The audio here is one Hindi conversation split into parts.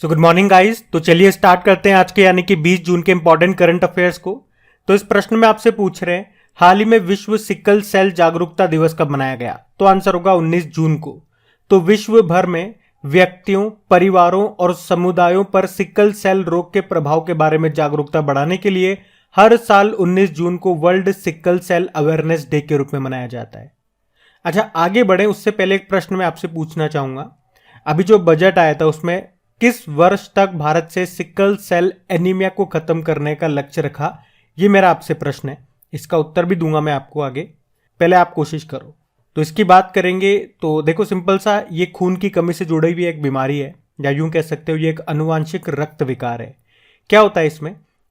So good morning guys. तो चलिए स्टार्ट करते हैं आज के यानी कि 20 जून के इंपॉर्टेंट करंट अफेयर्स को। तो इस प्रश्न में आपसे पूछ रहे हैं हाल ही में विश्व सिकल सेल जागरूकता दिवस कब मनाया गया। तो आंसर होगा 19 जून को। तो विश्व भर में व्यक्तियों, परिवारों और समुदायों पर सिकल सेल रोग के प्रभाव के बारे में जागरूकता बढ़ाने के लिए हर साल 19 जून को world sickle cell awareness day के रूप में मनाया जाता है। अच्छा, आगे बढ़े उससे पहले एक प्रश्न मैं आपसे पूछना चाहूंगा। अभी जो बजट आया था उसमें किस वर्ष तक भारत से सिकल सेल एनीमिया को खत्म करने का लक्ष्य रखा, ये मेरा आपसे प्रश्न है। इसका उत्तर भी दूंगा मैं आपको आगे, पहले आप कोशिश करो। तो इसकी बात करेंगे तो देखो सिंपल सा, ये खून की कमी से जुड़ी हुई एक बीमारी है, या यूं कह सकते हो ये एक आनुवांशिक रक्त विकार है। क्या होता है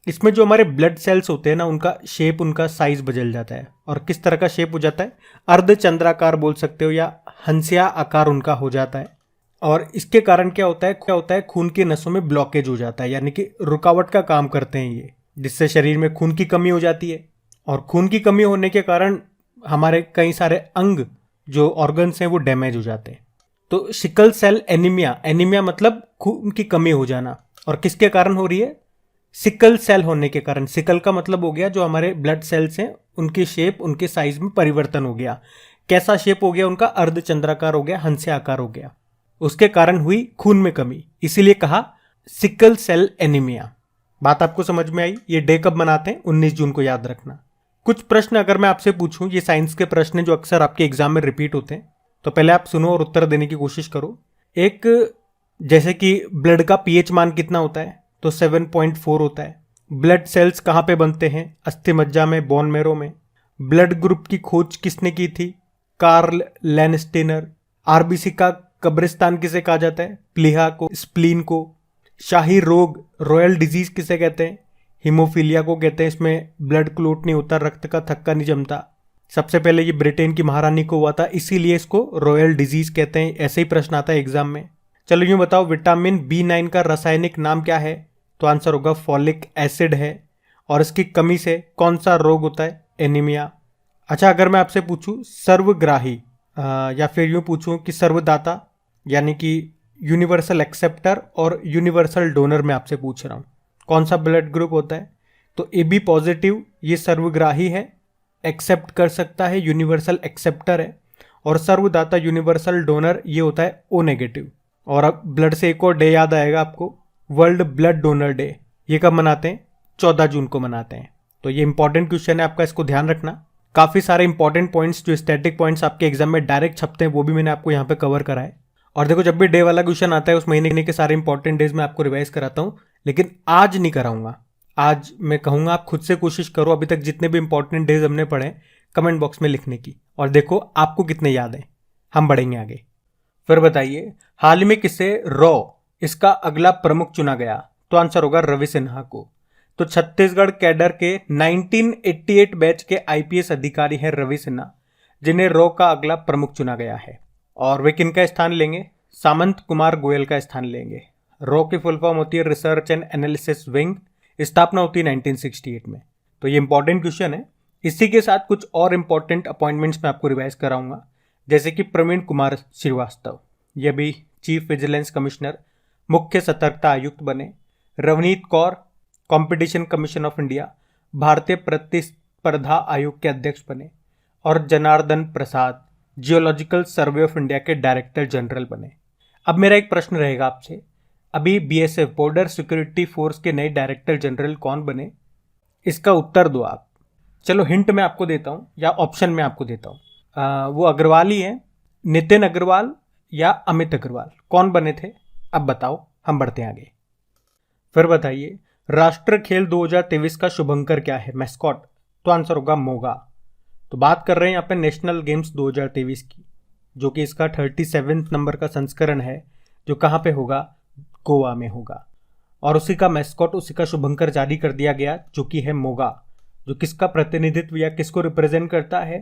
इसमें जो हमारे ब्लड सेल्स होते हैं ना, उनका शेप, उनका साइज बदल जाता है। और किस तरह का शेप हो जाता है? अर्धचंद्राकार बोल सकते हो, या हंसिया आकार उनका हो जाता है। और इसके कारण क्या होता है खून की नसों में ब्लॉकेज हो जाता है, यानी कि रुकावट का काम करते हैं ये, जिससे शरीर में खून की कमी हो जाती है। और खून की कमी होने के कारण हमारे कई सारे अंग, जो ऑर्गन्स हैं, वो डैमेज हो जाते हैं। तो सिकल सेल एनीमिया मतलब खून की कमी हो जाना, और किसके कारण हो रही है? सिकल सेल होने के कारण। सिकल का मतलब हो गया जो हमारे ब्लड सेल्स हैं उनकी शेप, उनके साइज में परिवर्तन हो गया। कैसा शेप हो गया उनका? अर्धचंद्राकार हो गया, हंसिया आकार हो गया। उसके कारण हुई खून में कमी, इसीलिए कहा सिकल सेल एनीमिया। बात आपको समझ में आई? ये डे कब मनाते हैं? 19 जून को, याद रखना। कुछ प्रश्न अगर मैं आपसे पूछूं, ये साइंस के प्रश्न जो अक्सर आपके एग्जाम में रिपीट होते हैं, तो पहले आप सुनो और उत्तर देने की कोशिश करो। एक, जैसे कि ब्लड का पीएच मान कितना होता है? तो 7.4 होता है। ब्लड सेल्स कहाँ पे बनते हैं? अस्थि मज्जा में, बोन मैरो में। ब्लड ग्रुप की खोज किसने की थी? कार्ल लैनस्टेनर। आरबीसी का कब्रिस्तान किसे कहा जाता है? प्लीहा को, स्प्लीन को। शाही रोग, रॉयल डिजीज किसे कहते हैं? हीमोफीलिया को कहते हैं। इसमें ब्लड क्लोट नहीं होता, रक्त का थक्का नहीं जमता। सबसे पहले ये ब्रिटेन की महारानी को हुआ था, इसीलिए इसको रॉयल डिजीज कहते हैं। ऐसे ही प्रश्न आता है एग्जाम में। चलो यूं बताओ, विटामिन B9 का रासायनिक नाम क्या है? तो आंसर होगा फॉलिक एसिड है। और इसकी कमी से कौन सा रोग होता है? एनीमिया। अच्छा, अगर मैं आपसे पूछूं सर्वग्राही, या फिर यूं पूछूं कि सर्वदाता, यानी कि यूनिवर्सल एक्सेप्टर और यूनिवर्सल डोनर, में आपसे पूछ रहा हूं कौन सा ब्लड ग्रुप होता है? तो AB पॉजिटिव ये सर्वग्राही है, एक्सेप्ट कर सकता है, यूनिवर्सल एक्सेप्टर है। और सर्वदाता यूनिवर्सल डोनर ये होता है O नेगेटिव। और अब ब्लड से एक और डे याद आएगा आपको, वर्ल्ड ब्लड डोनर डे। ये कब मनाते हैं? 14 जून को मनाते हैं। तो ये इंपॉर्टेंट क्वेश्चन है आपका, इसको ध्यान रखना। काफी सारे इंपॉर्टेंट पॉइंट्स जो स्टैटिक पॉइंट्स आपके एग्जाम में डायरेक्ट छपते हैं, वो भी मैंने आपको यहाँ पे कवर करा है। और देखो, जब भी डे वाला क्वेश्चन आता है उस महीने के सारे इंपॉर्टेंट डेज में आपको रिवाइज कराता हूँ, लेकिन आज नहीं कराऊंगा। आज मैं कहूंगा आप खुद से कोशिश करो अभी तक जितने भी इंपॉर्टेंट डेज हमने पढ़े कमेंट बॉक्स में लिखने की, और देखो आपको कितने याद है। हम बढ़ेंगे आगे। फिर बताइए, हाल ही में किसे इसका अगला प्रमुख चुना गया? तो आंसर होगा रवि सिन्हा को। तो छत्तीसगढ़ कैडर के 1988 बैच के आईपीएस अधिकारी हैं रवि सिन्हा, जिन्हें का अगला प्रमुख चुना गया है। और वे किनका स्थान लेंगे? सामंत कुमार गोयल का स्थान लेंगे। की फुल फॉर्म होती है रिसर्च एंड एनालिसिस विंग। स्थापना होती है 1968 में। तो ये इंपॉर्टेंट क्वेश्चन है। इसी के साथ कुछ और इंपॉर्टेंट अपॉइंटमेंट्स मैं आपको रिवाइज कराऊंगा, जैसे कि प्रवीण कुमार श्रीवास्तव, ये भी चीफ विजिलेंस कमिश्नर, मुख्य सतर्कता आयुक्त बने। Ravneet Kaur, competition commission of India, भारतीय प्रतिस्पर्धा आयोग के अध्यक्ष बने। और जनार्दन प्रसाद, जियोलॉजिकल सर्वे ऑफ इंडिया के डायरेक्टर जनरल बने। अब मेरा एक प्रश्न रहेगा आपसे, अभी BSF बॉर्डर सिक्योरिटी फोर्स के नए डायरेक्टर जनरल कौन बने? इसका उत्तर दो आप। चलो हिंट मैं आपको देता हूं, या ऑप्शन में आपको देता हूं। वो अग्रवाल ही है, नितिन अग्रवाल या अमित अग्रवाल, कौन बने थे? अब बताओ, हम बढ़ते हैं आगे। फिर बताइए, राष्ट्र खेल 2023 का शुभंकर क्या है, मैस्कॉट? तो आंसर होगा मोगा। तो बात कर रहे हैं यहाँ पे नेशनल गेम्स 2023 की, जो कि इसका 37 नंबर का संस्करण है, जो कहाँ पे होगा? गोवा में होगा। और उसी का मैस्कॉट, उसी का शुभंकर जारी कर दिया गया, जो कि है मोगा, जो किसका प्रतिनिधित्व या किसको रिप्रेजेंट करता है?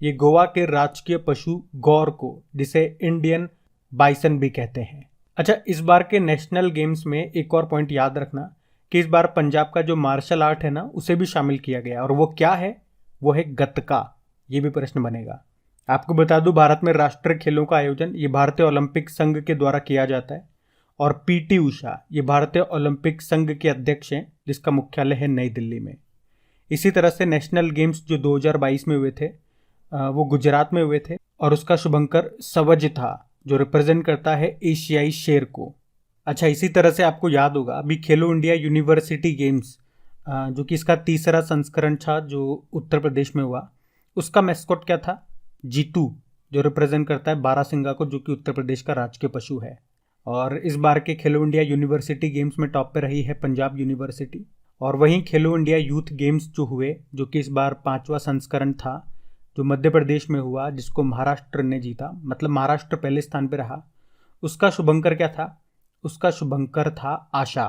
ये गोवा के राजकीय पशु गौर को, जिसे इंडियन बाइसन भी कहते हैं। अच्छा, इस बार के नेशनल गेम्स में एक और पॉइंट याद रखना कि इस बार पंजाब का जो मार्शल आर्ट है ना, उसे भी शामिल किया गया। और वो क्या है? वो है गतका। ये भी प्रश्न बनेगा। आपको बता दूं, भारत में राष्ट्रीय खेलों का आयोजन ये भारतीय ओलंपिक संघ के द्वारा किया जाता है। और पीटी उषा ये भारतीय ओलंपिक संघ के अध्यक्ष हैं, जिसका मुख्यालय है नई दिल्ली में। इसी तरह से नेशनल गेम्स जो 2022 में हुए थे वो गुजरात में हुए थे, और उसका शुभंकर सवज था, जो रिप्रेजेंट करता है एशियाई शेर को। अच्छा, इसी तरह से आपको याद होगा अभी खेलो इंडिया यूनिवर्सिटी गेम्स जो कि इसका तीसरा संस्करण था, जो उत्तर प्रदेश में हुआ, उसका मैस्कॉट क्या था? जीतू, जो रिप्रेजेंट करता है बारासिंगा को, जो कि उत्तर प्रदेश का राजकीय पशु है। और इस बार के खेलो इंडिया यूनिवर्सिटी गेम्स में टॉप पे रही है पंजाब यूनिवर्सिटी। और वहीं खेलो इंडिया यूथ गेम्स जो हुए, जो कि इस बार 5वां संस्करण था, जो मध्य प्रदेश में हुआ, जिसको महाराष्ट्र ने जीता, मतलब महाराष्ट्र पहले स्थान पे रहा, उसका शुभंकर क्या था? उसका शुभंकर था आशा।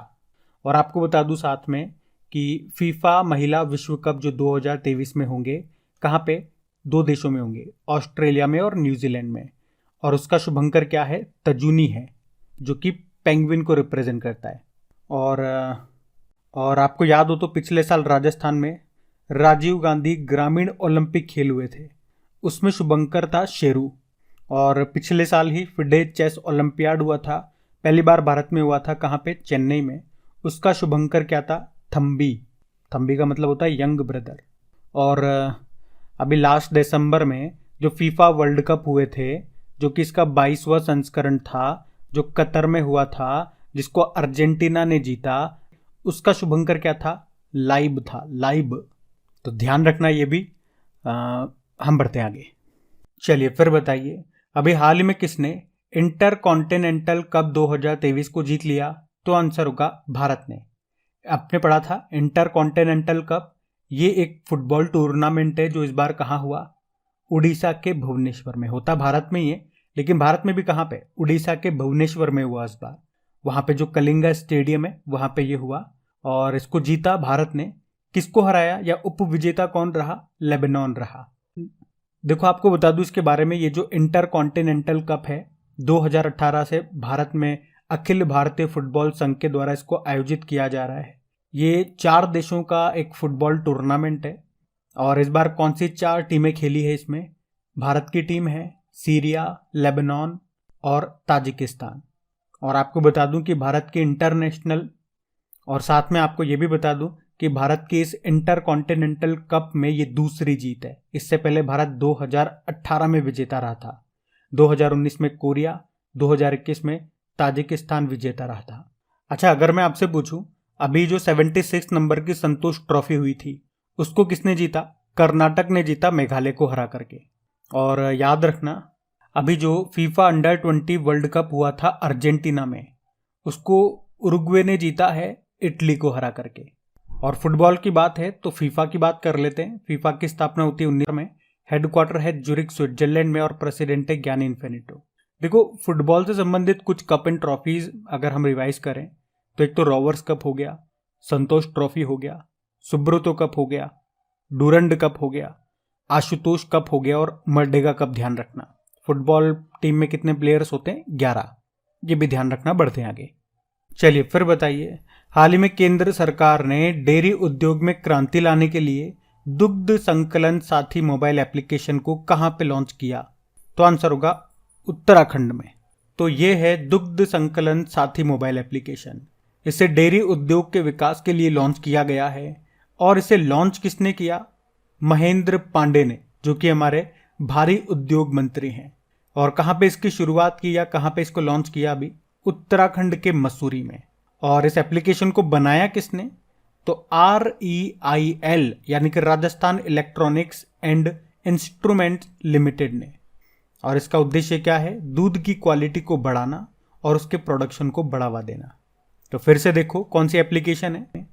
और आपको बता दूं साथ में कि फीफा महिला विश्व कप जो 2023 में होंगे, कहाँ पे? 2 देशों में होंगे, ऑस्ट्रेलिया में और न्यूजीलैंड में। और उसका शुभंकर क्या है? तजुनी है, जो कि पेंगुइन को रिप्रेजेंट करता है। और आपको याद हो तो पिछले साल राजस्थान में राजीव गांधी ग्रामीण ओलंपिक खेल हुए थे, उसमें शुभंकर था शेरू। और पिछले साल ही फिडे चेस ओलंपियाड हुआ था, पहली बार भारत में हुआ था, कहाँ पे? चेन्नई में। उसका शुभंकर क्या था? थम्बी। थम्बी का मतलब होता है यंग ब्रदर। और अभी लास्ट दिसंबर में जो फीफा वर्ल्ड कप हुए थे, जो कि इसका 22वां संस्करण था, जो कतर में हुआ था, जिसको अर्जेंटीना ने जीता, उसका शुभंकर क्या था? लाइब था, लाइब। तो ध्यान रखना ये भी। हम बढ़ते हैं आगे। चलिए फिर बताइए, अभी हाल ही में किसने इंटर कॉन्टिनेंटल कप 2023 को जीत लिया? तो आंसर होगा भारत ने। आपने पढ़ा था इंटर कॉन्टिनेंटल कप, ये एक फुटबॉल टूर्नामेंट है जो इस बार कहाँ हुआ? उड़ीसा के भुवनेश्वर में। होता भारत में ही है, लेकिन भारत में भी कहाँ पे? उड़ीसा के भुवनेश्वर में हुआ इस बार। वहाँ पे जो कलिंगा स्टेडियम है वहाँ पे ये हुआ, और इसको जीता भारत ने। किसको हराया या उप विजेता कौन रहा? लेबनान रहा। देखो आपको बता दूं इसके बारे में, ये जो इंटर कॉन्टिनेंटल कप है 2018 से भारत में अखिल भारतीय फुटबॉल संघ के द्वारा इसको आयोजित किया जा रहा है। ये 4 देशों का एक फुटबॉल टूर्नामेंट है। और इस बार कौन सी 4 टीमें खेली है इसमें? भारत की टीम है, सीरिया, लेबनान और ताजिकिस्तान। और आपको बता दूं कि भारत की इंटरनेशनल, और साथ में आपको ये भी बता दूं कि भारत की इस इंटर कॉन्टिनेंटल कप में ये दूसरी जीत है। इससे पहले भारत 2018 में विजेता रहा था, 2019 में कोरिया, 2021 में ताजिकिस्तान विजेता रहा था। अच्छा, अगर मैं आपसे पूछूं, अभी जो 76 नंबर की संतोष ट्रॉफी हुई थी, उसको किसने जीता? कर्नाटक ने जीता, मेघालय को हरा करके। और याद रखना, अभी जो फीफा अंडर 20 वर्ल्ड कप हुआ था अर्जेंटीना में, उसको उरुग्वे ने जीता है, इटली को हरा करके। और फुटबॉल की बात है तो फीफा की बात कर लेते हैं। फीफा की स्थापना होती है 19 में, हेडक्वार्टर है ज्यूरिख स्विट्जरलैंड में, और प्रेसिडेंट है ज्ञानी इन्फेनिटो। देखो, फुटबॉल से संबंधित कुछ कप एंड ट्रॉफीज अगर हम रिवाइज करें तो एक तो रॉवर्स कप हो गया, संतोष ट्रॉफी हो गया, सुब्रतो कप हो गया, डूरंड कप हो गया, आशुतोष कप हो गया, और मर्डेगा कप। ध्यान रखना, फुटबॉल टीम में कितने प्लेयर्स होते हैं? 11। ये भी ध्यान रखना। बढ़ते हैं आगे। चलिए फिर बताइए, हाल ही में केंद्र सरकार ने डेयरी उद्योग में क्रांति लाने के लिए दुग्ध संकलन साथी मोबाइल एप्लीकेशन को कहां पे लॉन्च किया? तो आंसर होगा उत्तराखंड में। तो ये है दुग्ध संकलन साथी मोबाइल एप्लीकेशन। इसे डेयरी उद्योग के विकास के लिए लॉन्च किया गया है। और इसे लॉन्च किसने किया? महेंद्र पांडे ने, जो कि हमारे भारी उद्योग मंत्री हैं। और कहां पे इसकी शुरुआत की या कहां पे इसको लॉन्च किया? अभी उत्तराखंड के मसूरी में। और इस एप्लीकेशन को बनाया किसने? तो REIL यानी कि Rajasthan electronics and instrument limited ने। और इसका उद्देश्य क्या है? दूध की क्वालिटी को बढ़ाना और उसके प्रोडक्शन को बढ़ावा देना। तो फिर से देखो कौन सी एप्लीकेशन है,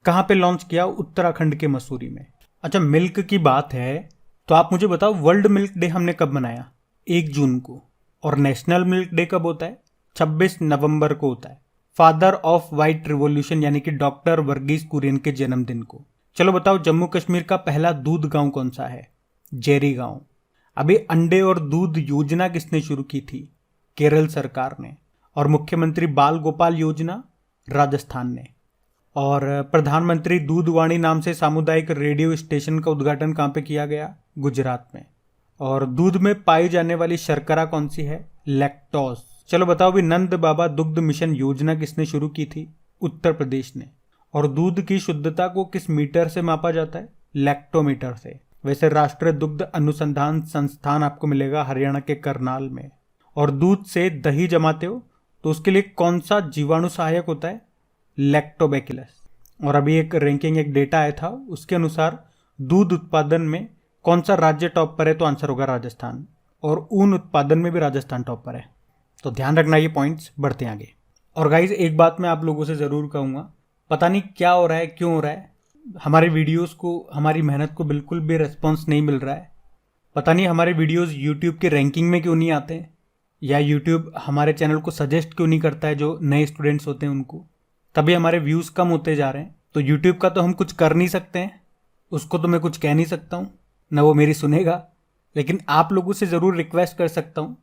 कहां पे लॉन्च किया? उत्तराखंड के मसूरी में। अच्छा, मिल्क की बात है तो आप मुझे बताओ, वर्ल्ड मिल्क डे हमने कब मनाया? 1 जून को। और नेशनल मिल्क डे कब होता है? 26 नवंबर को होता है, फादर ऑफ व्हाइट रिवॉल्यूशन यानी कि डॉक्टर वर्गीस कुरियन के जन्मदिन को। चलो बताओ, जम्मू कश्मीर का पहला दूध गांव कौन सा है? जेरी गांव। अभी अंडे और दूध योजना किसने शुरू की थी? केरल सरकार ने। और मुख्यमंत्री बाल गोपाल योजना राजस्थान ने। और प्रधानमंत्री दूधवाणी नाम से सामुदायिक रेडियो स्टेशन का उद्घाटन कहां पे किया गया? गुजरात में। और दूध में पाई जाने वाली शर्करा कौन सी है? लैक्टोज चलो बताओ भी, नंद बाबा दुग्ध मिशन योजना किसने शुरू की थी? उत्तर प्रदेश ने। और दूध की शुद्धता को किस मीटर से मापा जाता है? लैक्टोमीटर से। वैसे राष्ट्रीय दुग्ध अनुसंधान संस्थान आपको मिलेगा हरियाणा के करनाल में। और दूध से दही जमाते हो तो उसके लिए कौन सा जीवाणु सहायक होता है? लैक्टोबैसिलस। और अभी एक रैंकिंग, एक डेटा आया था, उसके अनुसार दूध उत्पादन में कौन सा राज्य टॉप पर है? तो आंसर होगा राजस्थान। और ऊन उत्पादन में भी राजस्थान टॉप पर है। तो ध्यान रखना ये पॉइंट्स। बढ़ते आगे। और गाइज एक बात मैं आप लोगों से ज़रूर कहूँगा, पता नहीं क्या हो रहा है, क्यों हो रहा है, हमारे वीडियोस को, हमारी मेहनत को बिल्कुल भी रिस्पॉन्स नहीं मिल रहा है। पता नहीं हमारे वीडियोस यूट्यूब के रैंकिंग में क्यों नहीं आते हैं, या यूट्यूब हमारे चैनल को सजेस्ट क्यों नहीं करता है जो नए स्टूडेंट्स होते हैं उनको। तभी हमारे व्यूज़ कम होते जा रहे हैं। तो यूट्यूब का तो हम कुछ कर नहीं सकते हैं, उसको तो मैं कुछ कह नहीं सकता हूँ, ना वो मेरी सुनेगा। लेकिन आप लोगों से ज़रूर रिक्वेस्ट कर सकता हूँ,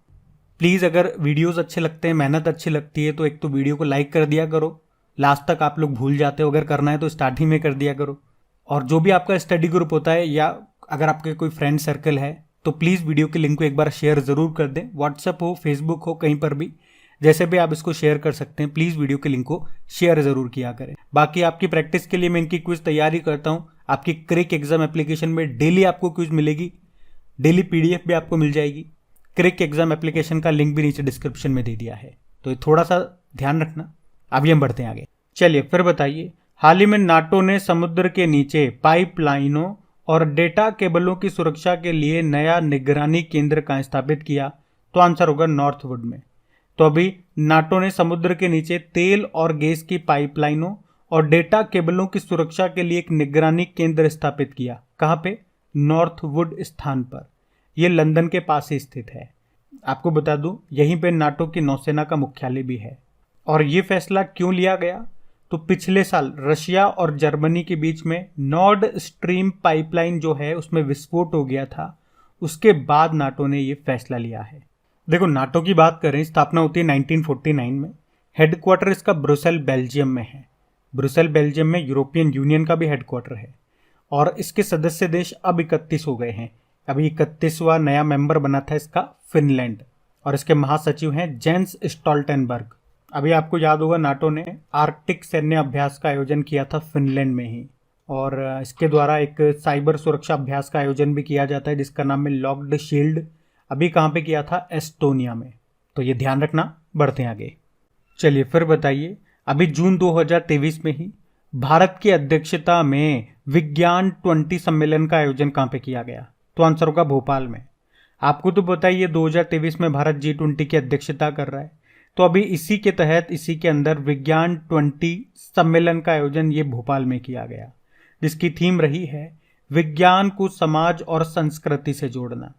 प्लीज़ अगर वीडियोस अच्छे लगते हैं, मेहनत अच्छी लगती है, तो एक तो वीडियो को लाइक कर दिया करो। लास्ट तक आप लोग भूल जाते हो, अगर करना है तो स्टार्टिंग में कर दिया करो। और जो भी आपका स्टडी ग्रुप होता है, या अगर आपके कोई फ्रेंड सर्कल है, तो प्लीज़ वीडियो के लिंक को एक बार शेयर ज़रूर कर दें। व्हाट्सएप हो, फेसबुक हो, कहीं पर भी जैसे भी आप इसको शेयर कर सकते हैं, प्लीज़ वीडियो के लिंक को शेयर ज़रूर किया करें। बाकी आपकी प्रैक्टिस के लिए मैं इनकी क्विज तैयारी करता हूँ। आपकी क्रिक एग्जाम एप्लीकेशन में डेली आपको क्विज मिलेगी, डेली PDF भी आपको मिल जाएगी। क्रिक एग्जाम एप्लीकेशन का लिंक भी नीचे डिस्क्रिप्शन में दे दिया है, तो थोड़ा सा ध्यान रखना। अभी हम बढ़ते हैं आगे। चलिए फिर बताइए, हाल ही में नाटो ने समुद्र के नीचे पाइपलाइनों और डेटा केबलों की सुरक्षा के लिए नया निगरानी केंद्र कहाँ स्थापित किया? तो आंसर होगा नॉर्थवुड में। तो अभी नाटो ने समुद्र के नीचे तेल और गैस की पाइपलाइनों और डेटा केबलों की सुरक्षा के लिए एक निगरानी केंद्र स्थापित किया। कहाँ पे? नॉर्थवुड स्थान पर। यह लंदन के पास ही स्थित है। आपको बता दूं, यहीं पे नाटो की नौसेना का मुख्यालय भी है। और ये फैसला क्यों लिया गया? तो पिछले साल रशिया और जर्मनी के बीच में नॉर्ड स्ट्रीम पाइपलाइन जो है उसमें विस्फोट हो गया था। उसके बाद नाटो ने ये फैसला लिया है। देखो, नाटो की बात करें, स्थापना होती है 1949 में। हेडक्वार्टर इसका ब्रुसेल बेल्जियम में है। ब्रुसेल बेल्जियम में यूरोपियन यूनियन का भी हेडक्वार्टर है। और इसके सदस्य देश अब 31 हो गए हैं। अभी 31वां नया मेंबर बना था इसका फिनलैंड। और इसके महासचिव हैं जेंस स्टोल्टेनबर्ग। अभी आपको याद होगा, नाटो ने आर्कटिक सैन्य अभ्यास का आयोजन किया था फिनलैंड में ही। और इसके द्वारा एक साइबर सुरक्षा अभ्यास का आयोजन भी किया जाता है जिसका नाम है लॉक्ड शील्ड। अभी कहाँ पे किया था? एस्टोनिया में। तो ये ध्यान रखना। बढ़ते हैं आगे। चलिए फिर बताइए, अभी जून 2023 में ही भारत की अध्यक्षता में विज्ञान 20 सम्मेलन का आयोजन कहाँ पे किया गया? तो आंसर होगा भोपाल में। आपको तो पता ही है 2023 में भारत G20 की अध्यक्षता कर रहा है। तो अभी इसी के तहत, इसी के अंदर विज्ञान 20 सम्मेलन का आयोजन ये भोपाल में किया गया, जिसकी थीम रही है विज्ञान को समाज और संस्कृति से जोड़ना।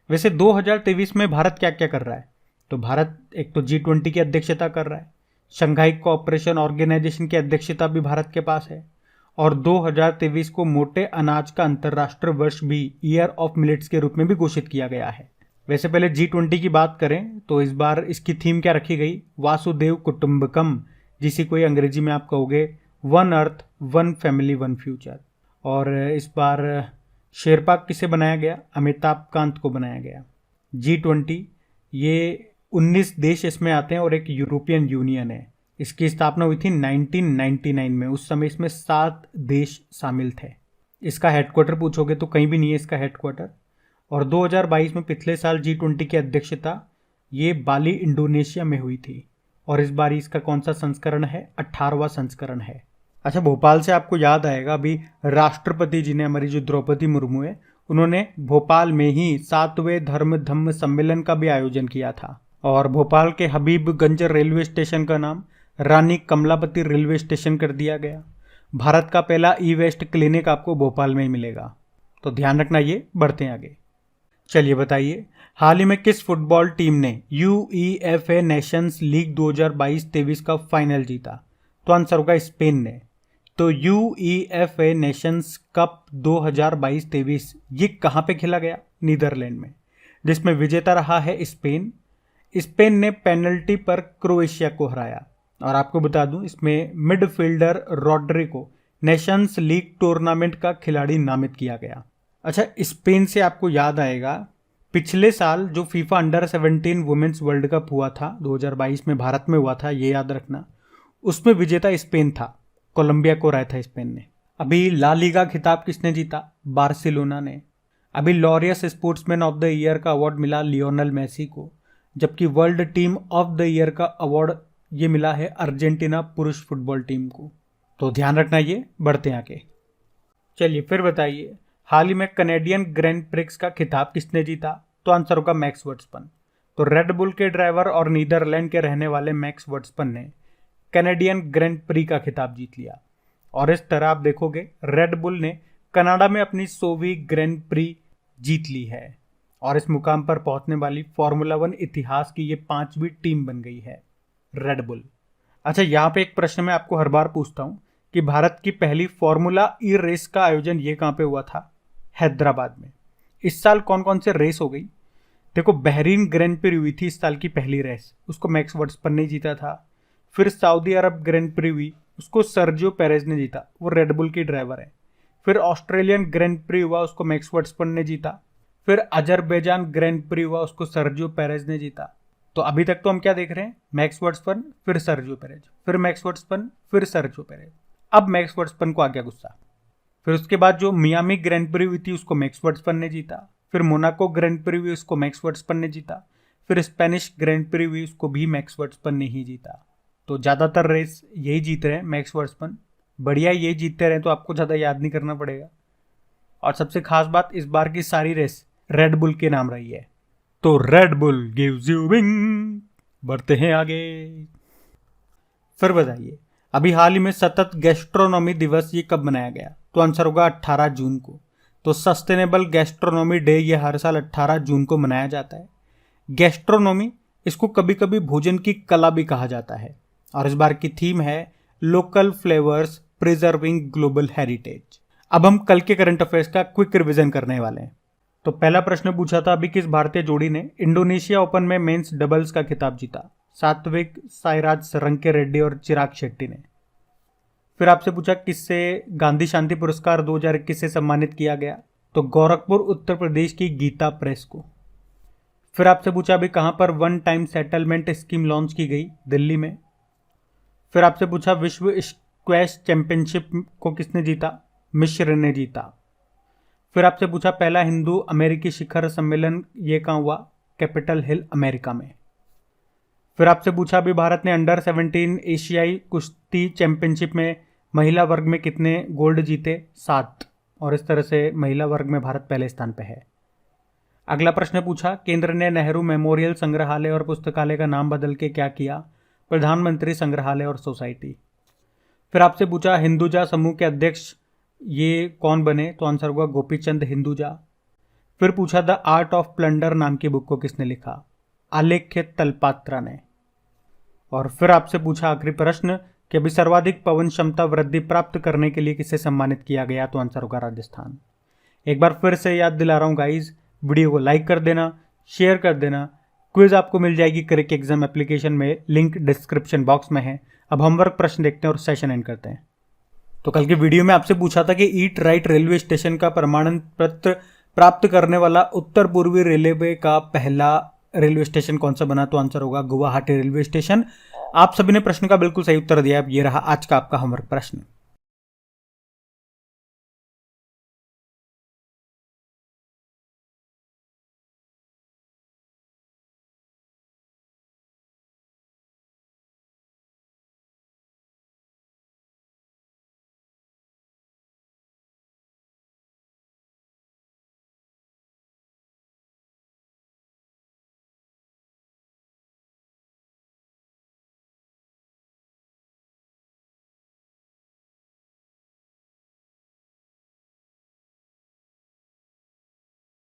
वैसे 2023 में भारत क्या क्या कर रहा है? तो भारत एक तो G20 की अध्यक्षता कर रहा है, शंघाई कोऑपरेशन ऑर्गेनाइजेशन की अध्यक्षता भी भारत के पास है। और 2023 को मोटे अनाज का अंतर्राष्ट्रीय वर्ष भी, ईयर ऑफ मिलेट्स के रूप में भी घोषित किया गया है। वैसे पहले G20 की बात करें तो इस बार इसकी थीम क्या रखी गई? वासुदेव कुटुंबकम, जिसे कोई अंग्रेजी में आप कहोगे one earth one family one future. और इस बार शेरपा किसे बनाया गया? अमिताभ कांत को बनाया गया। G20 ये 19 देश इसमें आते हैं और एक यूरोपियन यूनियन है। इसकी स्थापना हुई थी 1999 में। उस समय इसमें 7 देश शामिल थे। इसका हेडक्वार्टर पूछोगे तो कहीं भी नहीं है इसका हेडक्वार्टर। और 2022 में, पिछले साल, G20 की अध्यक्षता ये बाली इंडोनेशिया में हुई थी। और इस बार इसका कौन सा संस्करण है? 18वां संस्करण है। अच्छा, भोपाल से आपको याद आएगा, अभी राष्ट्रपति जी ने, हमारी जो द्रौपदी मुर्मू है, उन्होंने भोपाल में ही 7वें धर्म धम्म सम्मेलन का भी आयोजन किया था। और भोपाल के हबीबगंज रेलवे स्टेशन का नाम रानी कमलापति रेलवे स्टेशन कर दिया गया। भारत का पहला ई-वेस्ट क्लिनिक आपको भोपाल में ही मिलेगा। तो ध्यान रखना ये। बढ़ते हैं आगे। चलिए बताइए, हाल ही में किस फुटबॉल टीम ने UEFA नेशंस लीग 2022-23 का फाइनल जीता? तो आंसर होगा स्पेन ने। तो UEFA नेशंस कप 2022-23 ये कहाँ पे खेला गया? नीदरलैंड में, जिसमें विजेता रहा है स्पेन। स्पेन ने पेनल्टी पर क्रोएशिया को हराया। और आपको बता दूं, इसमें मिडफील्डर रॉड्री को नेशंस लीग टूर्नामेंट का खिलाड़ी नामित किया गया। अच्छा, स्पेन से आपको याद आएगा पिछले साल जो FIFA under 17 women's world cup हुआ था 2022 में भारत में हुआ था, ये याद रखना, उसमें विजेता स्पेन था, कोलंबिया को हराया था स्पेन ने। अभी ला लीगा खिताब किसने जीता? बार्सिलोना ने। अभी Laureus sportsman of the year का अवार्ड मिला लियोनेल मेसी को, जबकि world team of the year का अवार्ड ये मिला है अर्जेंटीना पुरुष फुटबॉल टीम को। तो ध्यान रखना, ये बढ़ते हैं आगे। चलिए फिर बताइए, हाल ही में कनेडियन ग्रैंड प्रिक्स का खिताब किसने जीता? तो आंसर होगा मैक्स वर्स्टपन। तो रेड बुल के ड्राइवर और नीदरलैंड के रहने वाले मैक्स वर्स्टपन ने कैनेडियन ग्रैंड प्री का खिताब जीत लिया। और इस तरह आप देखोगे रेड बुल ने कनाडा में अपनी 100वीं ग्रैंड प्री जीत ली है और इस मुकाम पर पहुंचने वाली फार्मूला 1 इतिहास की ये 5वीं टीम बन गई है रेड बुल। अच्छा, यहाँ पे एक प्रश्न मैं आपको हर बार पूछता हूँ कि भारत की पहली फार्मूला ई रेस का आयोजन ये कहाँ पे हुआ था? हैदराबाद में। इस साल कौन कौन से रेस हो गई? देखो, बहरीन ग्रैंड प्री हुई थी इस साल की पहली रेस, उसको मैक्स वर्स्टपन ने जीता था। फिर सऊदी अरब ग्रैंड प्री हुई, उसको सर्जियो पेरेज ने जीता, वो रेड बुल की ड्राइवर है। फिर ऑस्ट्रेलियन ग्रैंड प्री हुआ, उसको मैक्स वर्स्टपन ने जीता। फिर अजरबैजान ग्रैंड प्री हुआ, उसको सर्जियो पेरेज ने जीता। तो अभी तक तो हम क्या देख रहे हैं? मैक्स वर्स्टपन, फिर सर्जियो पेरेज, फिर मैक्स वर्स्टपन, फिर सर्जियो पेरेज। अब मैक्स वर्स्टपन को आ गया गुस्सा। फिर उसके बाद जो मियामी ग्रैंड प्री हुई थी उसको मैक्स वर्स्टपन ने जीता। फिर मोनाको ग्रैंड प्री हुई, उसको मैक्स वर्स्टपन ने जीता। फिर स्पेनिश ग्रैंड प्री हुई, उसको भी मैक्स वर्स्टपन ने ही जीता। तो ज़्यादातर रेस यही जीत रहे हैं मैक्स वर्स्टपन। बढ़िया, ये जीतते रहे तो आपको ज़्यादा याद नहीं करना पड़ेगा। और सबसे खास बात, इस बार की सारी रेस रेड बुल के नाम रही है। तो red bull gives you wing. बढ़ते हैं आगे। फिर बताइए, अभी हाल ही में सतत गैस्ट्रोनॉमी दिवस ये कब मनाया गया? तो आंसर होगा 18 जून को। तो सस्टेनेबल गैस्ट्रोनॉमी डे ये हर साल 18 जून को मनाया जाता है। गैस्ट्रोनॉमी, इसको कभी कभी भोजन की कला भी कहा जाता है और इस बार की थीम है local flavours preserving global heritage. अब हम कल के करंट अफेयर्स का क्विक रिवीजन करने वाले हैं। तो पहला प्रश्न पूछा था, अभी किस भारतीय जोड़ी ने इंडोनेशिया ओपन में मेंस डबल्स का खिताब जीता? सात्विक साईराज रंकी रेड्डी और चिराग शेट्टी ने। फिर आपसे पूछा किससे गांधी शांति पुरस्कार 2021 से सम्मानित किया गया? तो गोरखपुर उत्तर प्रदेश की गीता प्रेस को। फिर आपसे पूछा अभी कहां पर one time settlement scheme launch की गई? दिल्ली में। फिर आपसे पूछा विश्व स्क्वैश चैंपियनशिप को किसने जीता? मिश्र ने जीता। फिर आपसे पूछा पहला हिंदू अमेरिकी शिखर सम्मेलन ये कहाँ हुआ? कैपिटल हिल अमेरिका में। फिर आपसे पूछा अभी भारत ने अंडर 17 एशियाई कुश्ती चैंपियनशिप में महिला वर्ग में कितने गोल्ड जीते? 7। और इस तरह से महिला वर्ग में भारत पहले स्थान पर है। अगला प्रश्न पूछा केंद्र ने नेहरू मेमोरियल संग्रहालय और पुस्तकालय का नाम बदल के क्या किया? प्रधानमंत्री संग्रहालय और सोसाइटी। फिर आपसे पूछा हिंदुजा समूह के अध्यक्ष ये कौन बने? तो आंसर होगा गोपीचंद हिंदुजा। फिर पूछा द आर्ट ऑफ प्लंडर नाम की बुक को किसने लिखा? आलेख्य तलपात्रा ने। और फिर आपसे पूछा आखिरी प्रश्न कि अभी सर्वाधिक पवन क्षमता वृद्धि प्राप्त करने के लिए किसे सम्मानित किया गया? तो आंसर होगा राजस्थान। एक बार फिर से याद दिला रहा हूँ गाइज, वीडियो को लाइक कर देना, शेयर कर देना। क्विज आपको मिल जाएगी क्रिक एग्जाम एप्लीकेशन में, लिंक डिस्क्रिप्शन बॉक्स में है। अब होमवर्क प्रश्न देखते हैं और सेशन एंड करते हैं। तो कल के वीडियो में आपसे पूछा था कि ईट राइट रेलवे स्टेशन का प्रमाणन पत्र प्राप्त करने वाला उत्तर पूर्वी रेलवे का पहला रेलवे स्टेशन कौन सा बना? तो आंसर होगा गुवाहाटी रेलवे स्टेशन। आप सभी ने प्रश्न का बिल्कुल सही उत्तर दिया। ये रहा आज का आपका होमवर्क प्रश्न।